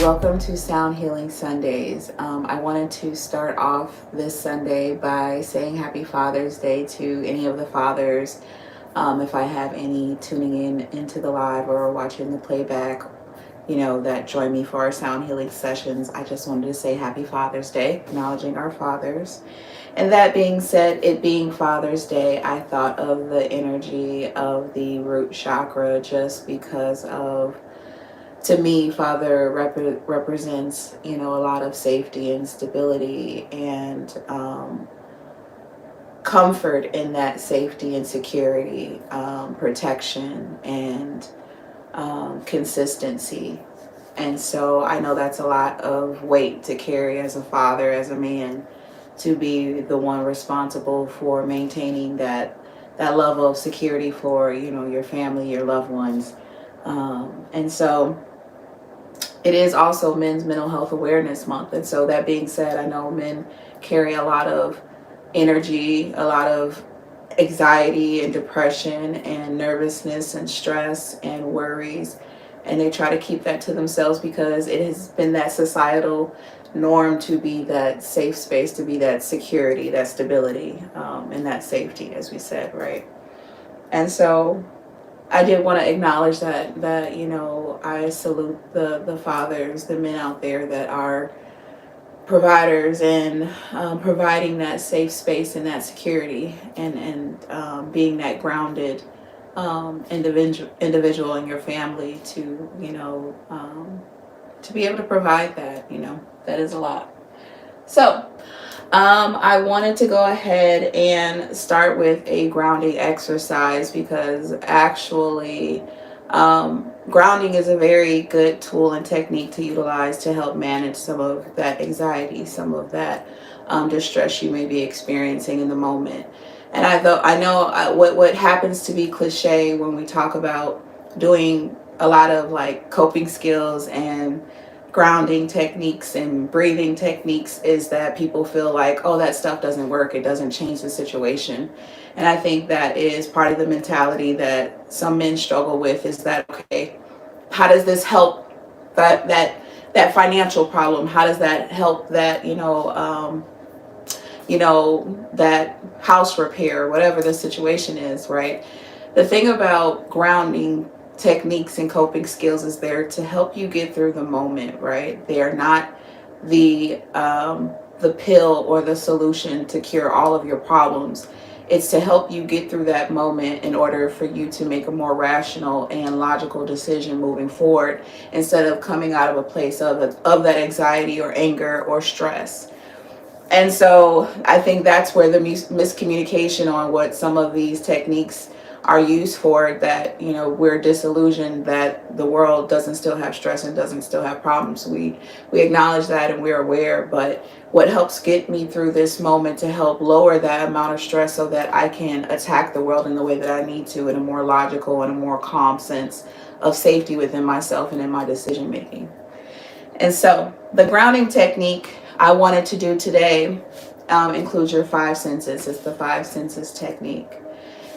Welcome to Sound Healing Sundays. I wanted to start off this Sunday by saying Happy Father's Day to any of the fathers. If I have any tuning in into the live or watching the playback, that join me for our sound healing sessions, I just wanted to say Happy Father's Day, acknowledging our fathers. And that being said, it being Father's Day, I thought of the energy of the root chakra just because of, to me, father represents, a lot of safety and stability and comfort in that safety and security, protection and consistency. And so I know that's a lot of weight to carry as a father, as a man, to be the one responsible for maintaining that level of security for, your family, your loved ones. And so it is also Men's Mental Health Awareness Month. And so that being said, I know men carry a lot of energy, a lot of anxiety and depression and nervousness and stress and worries. And they try to keep that to themselves because it has been that societal norm to be that safe space, to be that security, that stability, and that safety, as we said, right? And so I did want to acknowledge that I salute the fathers, the men out there that are providers and providing that safe space and that security and being that grounded individual in your family to be able to provide that. That is a lot. So I wanted to go ahead and start with a grounding exercise because actually grounding is a very good tool and technique to utilize to help manage some of that anxiety, some of that distress you may be experiencing in the moment. And I know what happens to be cliche when we talk about doing a lot of like coping skills and grounding techniques and breathing techniques is that people feel like, oh, that stuff doesn't work, it doesn't change the situation. And I think that is part of the mentality that some men struggle with, is that, okay, how does this help that financial problem? How does that help that that house repair, whatever the situation is, right? The thing about grounding techniques and coping skills is there to help you get through the moment, right? They are not the pill or the solution to cure all of your problems. It's to help you get through that moment in order for you to make a more rational and logical decision moving forward, instead of coming out of a place of that anxiety or anger or stress. And so I think that's where the miscommunication on what some of these techniques are used for, that we're disillusioned that the world doesn't still have stress and doesn't still have problems. We acknowledge that and we're aware, but what helps get me through this moment to help lower that amount of stress so that I can attack the world in the way that I need to, in a more logical and a more calm sense of safety within myself and in my decision making. And so the grounding technique I wanted to do today includes your five senses. It's the five senses technique.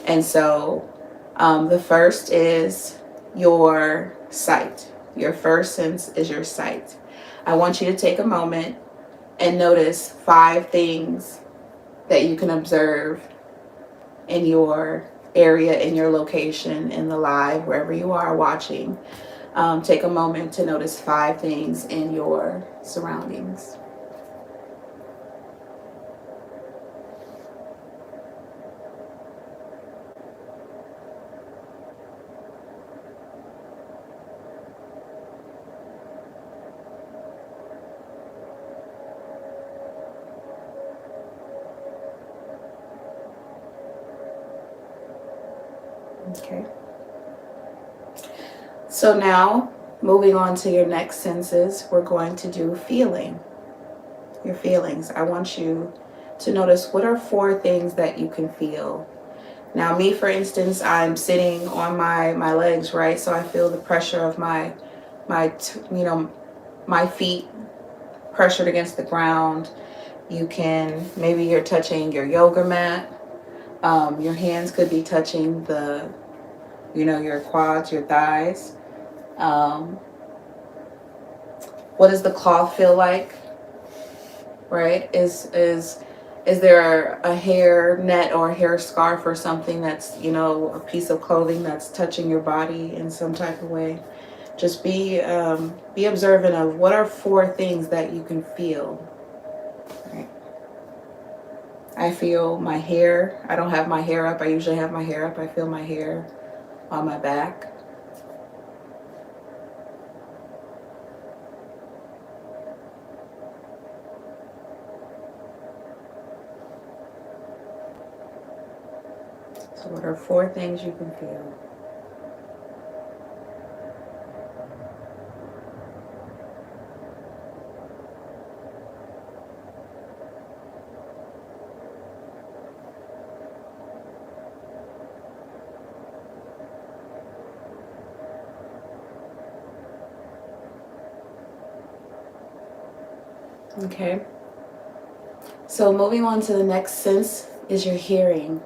And so the first is your sight. Your first sense is your sight. I want you to take a moment and notice five things that you can observe in your area, in your location, in the live, wherever you are watching. Take a moment to notice five things in your surroundings. Okay. So now, moving on to your next senses, we're going to do feeling. Your feelings. I want you to notice, what are four things that you can feel. Now, me, for instance, I'm sitting on my legs, right? So I feel the pressure of my feet pressured against the ground. You can, maybe you're touching your yoga mat. Your hands could be touching your quads, your thighs. What does the cloth feel like? Right? Is there a hair net or a hair scarf or something that's, you know, a piece of clothing that's touching your body in some type of way? Just be observant of what are 4 things that you can feel. Right? I feel my hair. I don't have my hair up. I usually have my hair up. I feel my hair on my back. So what are 4 things you can feel? Okay. So moving on to the next sense is your hearing.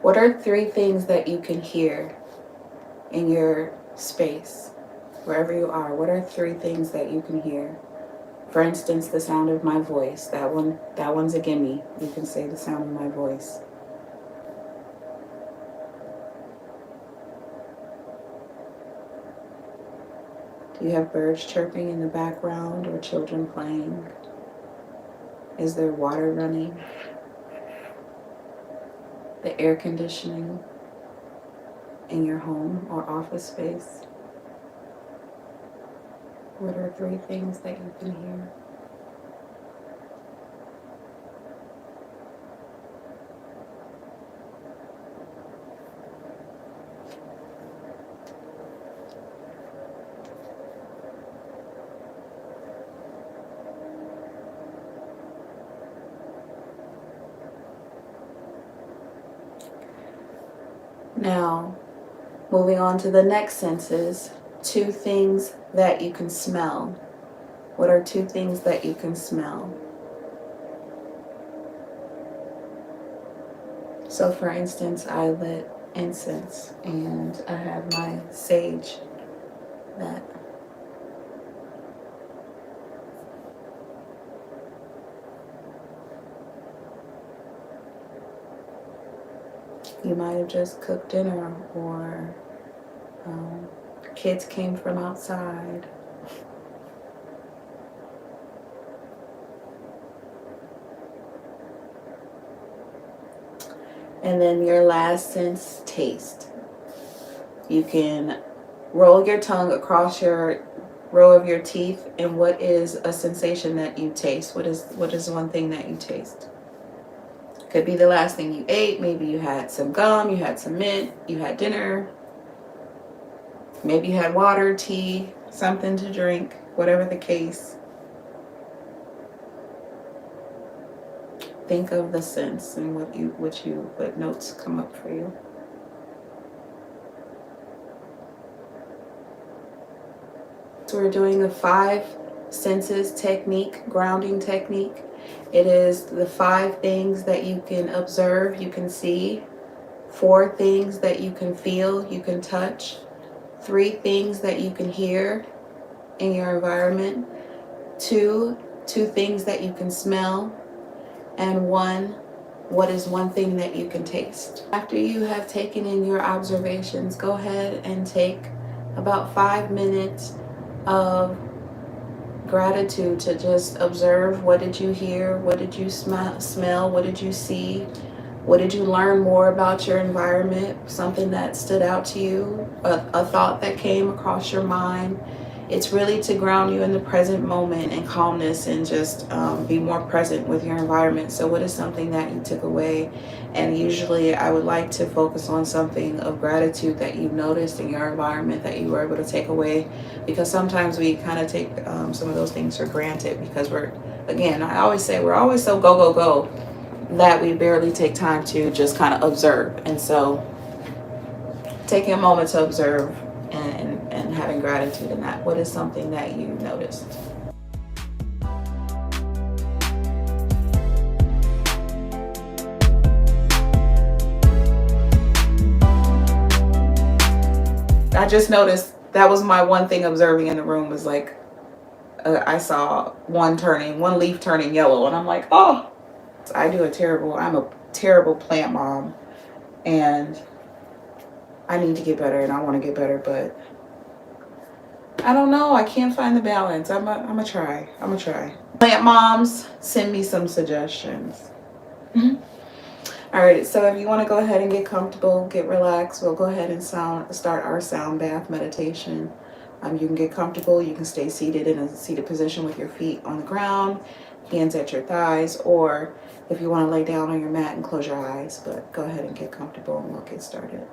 What are 3 things that you can hear in your space, wherever you are? What are 3 things that you can hear? For instance, the sound of my voice. That one's a gimme. You can say the sound of my voice. Do you have birds chirping in the background or children playing? Is there water running? The air conditioning in your home or office space? What are 3 things that you can hear? Now, moving on to the next senses, 2 things that you can smell. What are 2 things that you can smell? So for instance, I lit incense and I have my sage that you might have just cooked dinner, or kids came from outside. And then your last sense, taste. You can roll your tongue across your row of your teeth, and what is a sensation that you taste? What is one thing that you taste? Could be the last thing you ate. Maybe you had some gum, you had some mint, you had dinner. Maybe you had water, tea, something to drink, whatever the case. Think of the sense and what notes come up for you. So we're doing the 5 senses technique, grounding technique. It is the 5 things that you can observe, you can see, 4 things that you can feel, you can touch, 3 things that you can hear in your environment, 2 things that you can smell, and 1, what is one thing that you can taste? After you have taken in your observations, go ahead and take about 5 minutes of gratitude to just observe. What did you hear? What did you smell? What did you see? What did you learn more about your environment? Something that stood out to you? A thought that came across your mind? It's really to ground you in the present moment and calmness, and just be more present with your environment. So what is something that you took away? And usually I would like to focus on something of gratitude that you noticed in your environment that you were able to take away, because sometimes we kind of take some of those things for granted, because I always say we're always so go that we barely take time to just kind of observe. And so taking a moment to observe and having gratitude in that. What is something that you noticed? I just noticed that was my one thing observing in the room, was like I saw one leaf turning yellow, and I'm like, oh, I'm a terrible plant mom, and I need to get better, and I want to get better, but I don't know. I can't find the balance. I'm gonna try. Plant moms, send me some suggestions. All right, so if you want to go ahead and get comfortable, get relaxed, we'll go ahead and start our sound bath meditation. You can get comfortable. You can stay seated in a seated position with your feet on the ground, hands at your thighs, or if you want to lay down on your mat and close your eyes, but go ahead and get comfortable and we'll get started.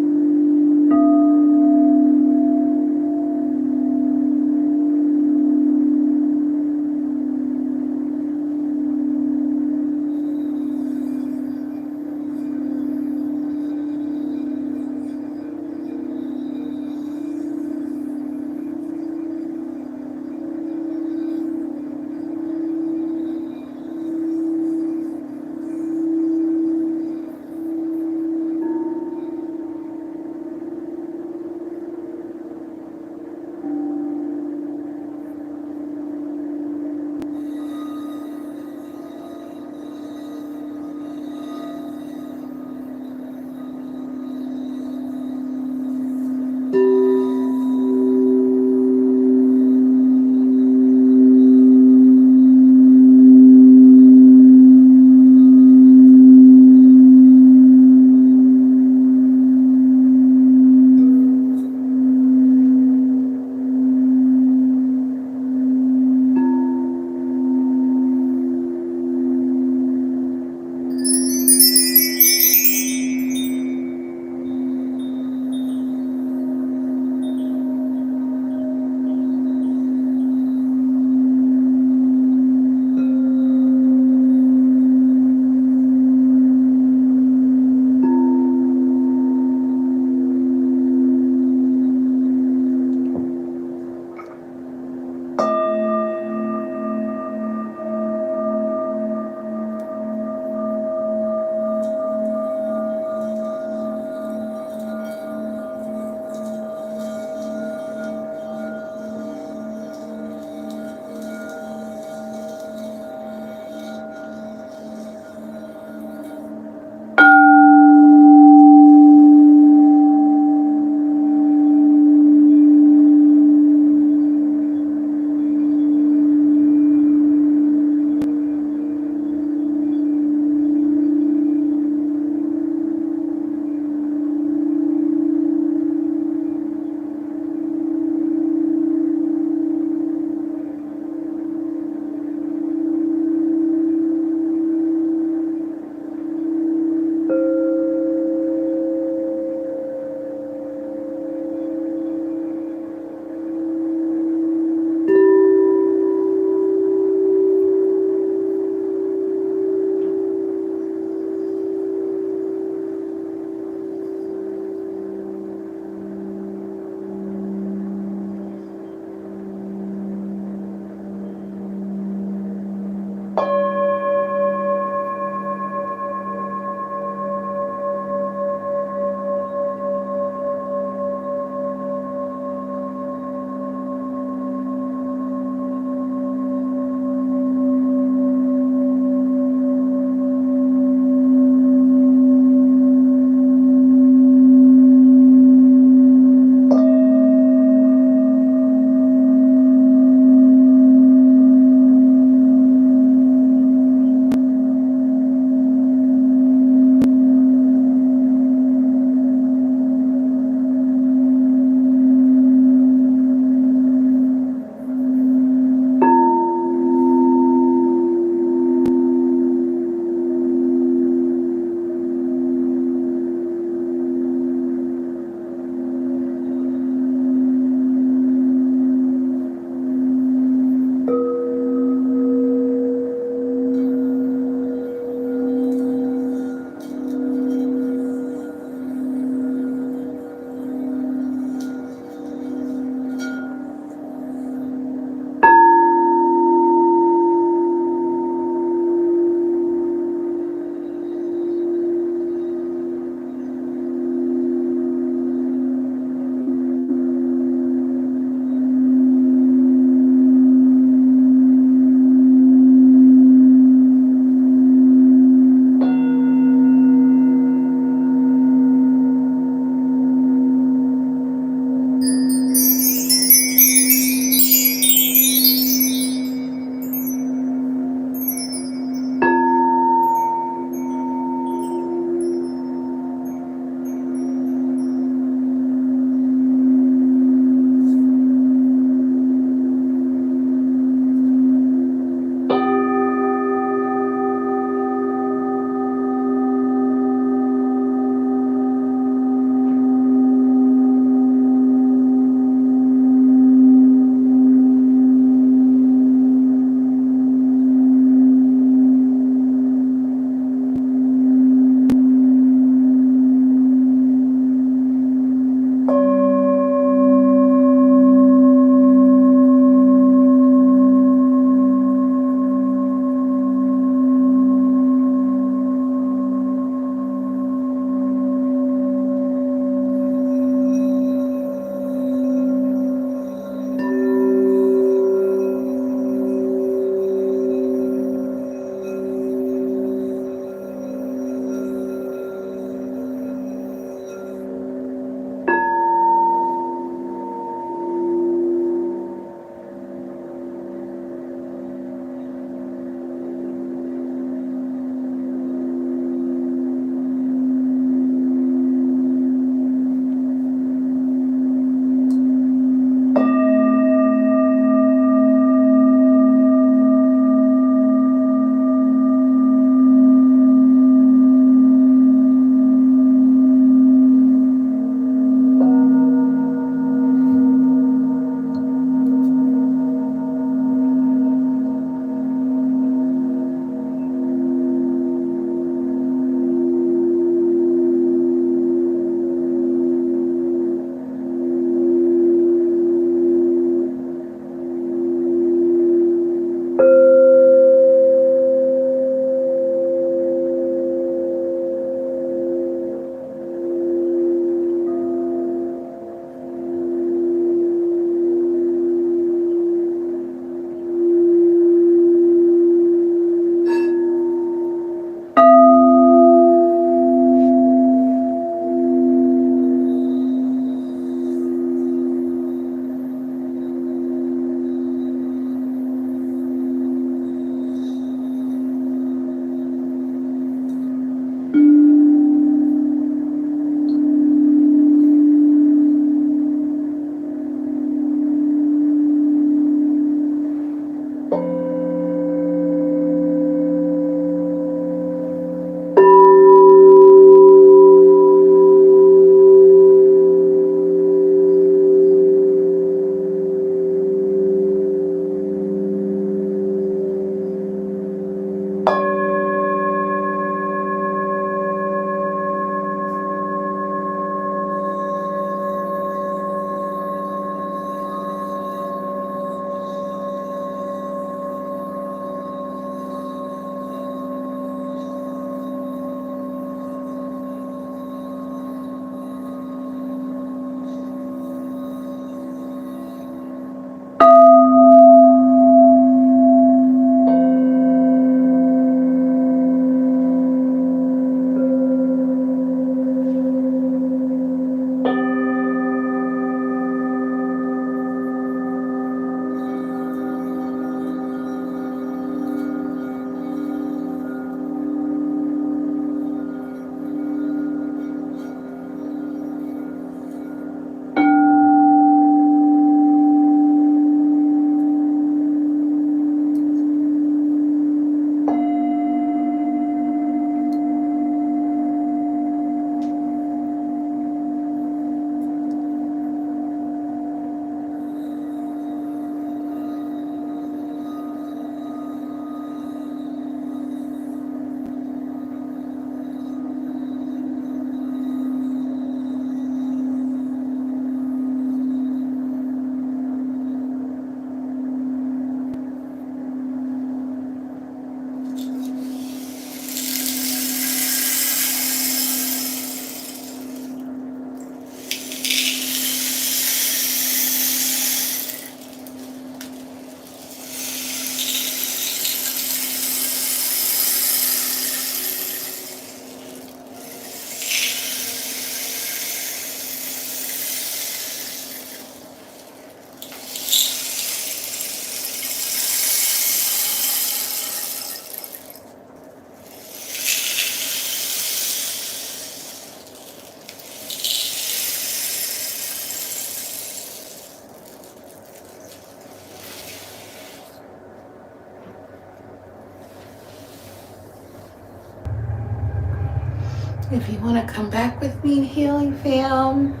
If you want to come back with me, Healing Fam,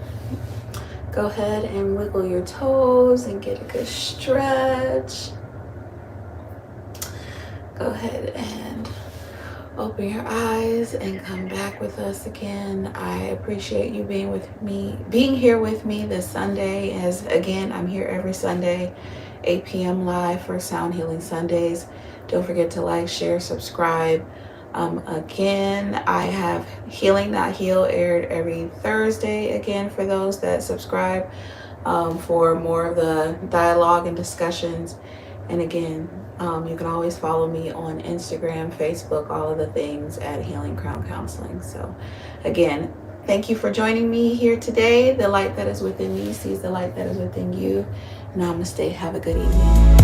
go ahead and wiggle your toes and get a good stretch. Go ahead and open your eyes and come back with us again. I appreciate you being here with me this Sunday. As again, I'm here every Sunday, 8 p.m. live for Sound Healing Sundays. Don't forget to like, share, subscribe. Again, I have Healing Not Heal aired every Thursday, again, for those that subscribe, for more of the dialogue and discussions. And again, you can always follow me on Instagram, Facebook, all of the things at Healing Crown Counseling. So again, thank you for joining me here today. The light that is within me sees the light that is within you. Namaste. Have a good evening.